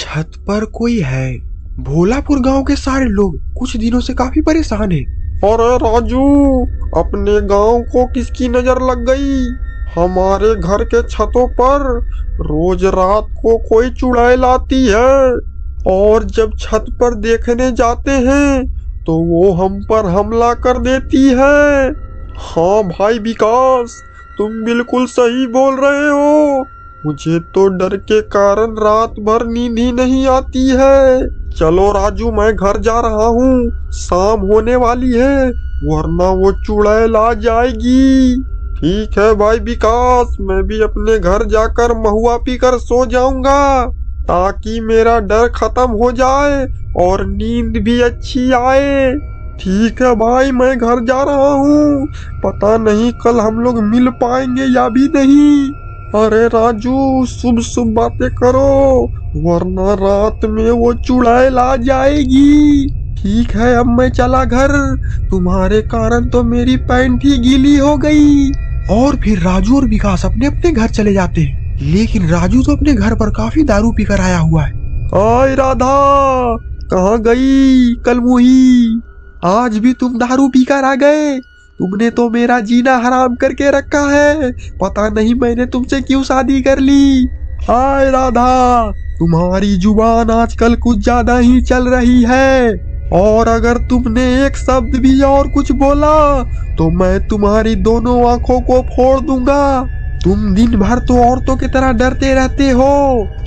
छत पर कोई है। भोलापुर गांव के सारे लोग कुछ दिनों से काफी परेशान हैं। अरे राजू, अपने गांव को किसकी नजर लग गई? हमारे घर के छतों पर रोज रात को कोई चुड़ैल आती है और जब छत पर देखने जाते हैं तो वो हम पर हमला कर देती है। हाँ भाई विकास, तुम बिल्कुल सही बोल रहे हो। मुझे तो डर के कारण रात भर नींद ही नहीं आती है। चलो राजू, मैं घर जा रहा हूँ, शाम होने वाली है वरना वो चुड़ैल आ जाएगी। ठीक है भाई विकास, मैं भी अपने घर जाकर महुआ पीकर सो जाऊंगा ताकि मेरा डर खत्म हो जाए और नींद भी अच्छी आए। ठीक है भाई, मैं घर जा रहा हूँ, पता नहीं कल हम लोग मिल पाएंगे या भी नहीं। अरे राजू, शुभ शुभ बातें करो वरना रात में वो चुड़ैल आ जाएगी। ठीक है, अब मैं चला घर, तुम्हारे कारण तो मेरी पैंट ही गीली हो गई। और फिर राजू और विकास अपने अपने घर चले जाते हैं। लेकिन राजू तो अपने घर पर काफी दारू पीकर आया हुआ है। आय राधा, कहाँ गई कल मुही? आज भी तुम दारू पीकर आ गए? तुमने तो मेरा जीना हराम करके रखा है। पता नहीं मैंने तुमसे क्यों शादी कर ली। हाय राधा, तुम्हारी जुबान आजकल कुछ ज्यादा ही चल रही है, और अगर तुमने एक शब्द भी और कुछ बोला तो मैं तुम्हारी दोनों आंखों को फोड़ दूंगा। तुम दिन भर तो औरतों की तरह डरते रहते हो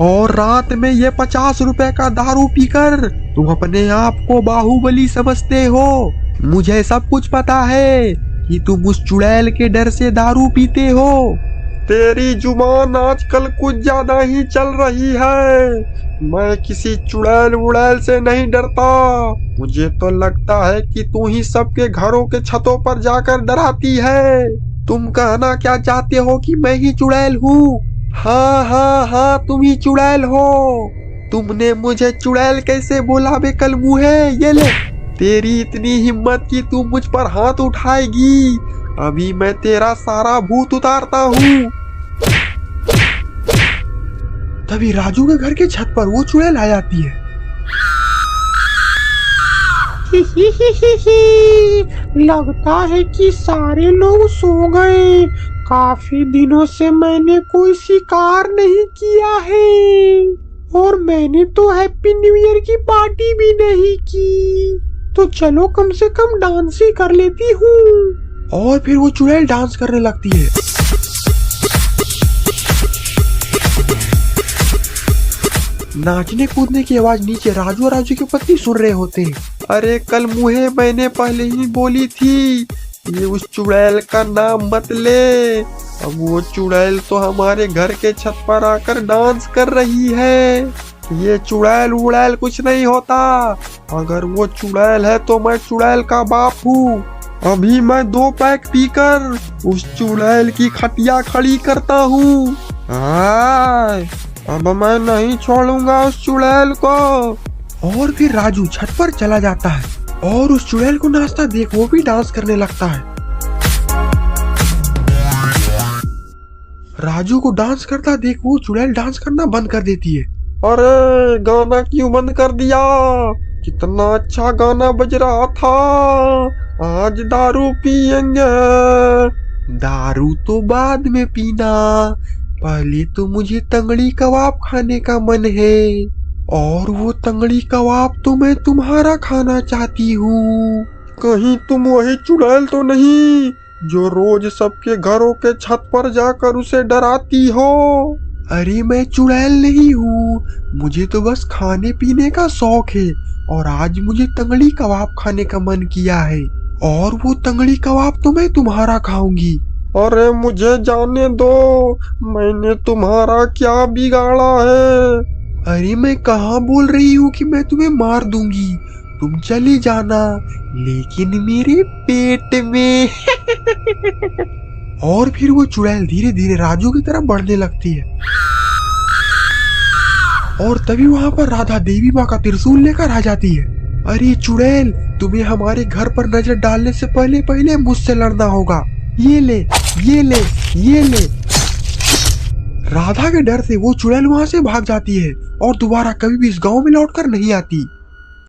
और रात में ये 50 रुपए का दारू पीकर तुम अपने आप को बाहुबली समझते हो। मुझे सब कुछ पता है कि तुम उस चुड़ैल के डर से दारू पीते हो। तेरी जुबान आजकल कुछ ज्यादा ही चल रही है। मैं किसी चुड़ैल उड़ैल से नहीं डरता। मुझे तो लगता है कि तू ही सबके घरों के छतों पर जाकर डराती है। तुम कहना क्या चाहते हो कि मैं ही चुड़ैल हूँ? हाँ हाँ हाँ, तुम ही चुड़ैल हो। तुमने मुझे चुड़ैल कैसे बोला बे कलमुहे? ये ले, तेरी इतनी हिम्मत कि तू मुझ पर हाथ उठाएगी। अभी मैं तेरा सारा भूत उतारता हूँ। तभी राजू के घर के छत पर वो चुड़ैल आ जाती है। लगता है कि सारे लोग सो गए। काफी दिनों से मैंने कोई शिकार नहीं किया है और मैंने तो हैप्पी न्यू ईयर की पार्टी भी नहीं की। तो चलो कम से कम डांस ही कर लेती हूँ। और फिर वो चुड़ैल डांस करने लगती है। नाचने कूदने की आवाज नीचे राजू और राजू की पत्नी सुन रहे होते हैं। अरे कल मुहे, मैंने पहले ही बोली थी ये उस चुड़ैल का नाम मत ले। अब वो चुड़ैल तो हमारे घर के छत पर आकर डांस कर रही है। ये चुड़ैल उड़ैल कुछ नहीं होता। अगर वो चुड़ैल है तो मैं चुड़ैल का बाप हूँ। अभी मैं 2 पैक पीकर उस चुड़ैल की खटिया खड़ी करता हूँ। अब मैं नहीं छोड़ूंगा उस चुड़ैल को। और फिर राजू छत पर चला जाता है और उस चुड़ैल को नाचता देख वो भी डांस करने लगता है। राजू को डांस करता देख वो चुड़ैल डांस करना बंद कर देती है। अरे गाना क्यों बंद कर दिया? कितना अच्छा गाना बज रहा था। आज दारू पियेंगे। दारू तो बाद में पीना, पहले तो मुझे तंगड़ी कबाब खाने का मन है, और वो तंगड़ी कबाब तो मैं तुम्हारा खाना चाहती हूँ। कहीं तुम वही चुड़ैल तो नहीं जो रोज सबके घरों के छत पर जाकर उसे डराती हो? अरे मैं चुड़ैल नहीं हूँ, मुझे तो बस खाने पीने का शौक है और आज मुझे तंगड़ी कबाब खाने का मन किया है, और वो तंगड़ी कबाब तो मैं तुम्हारा खाऊंगी। अरे मुझे जाने दो, मैंने तुम्हारा क्या बिगाड़ा है? अरे मैं कहाँ बोल रही हूँ कि मैं तुम्हें मार दूंगी, तुम चली जाना, लेकिन मेरे पेट में। और फिर वो चुड़ैल धीरे धीरे राजू की तरफ बढ़ने लगती है। और तभी वहाँ पर राधा देवी माँ का त्रिशूल लेकर आ जाती है। अरे चुड़ैल, तुम्हें हमारे घर पर नजर डालने से पहले पहले मुझसे लड़ना होगा। ये ले, ये ले, ये ले। राधा के डर से वो चुड़ैल वहाँ से भाग जाती है और दोबारा कभी भी इस गांव में लौटकर नहीं आती।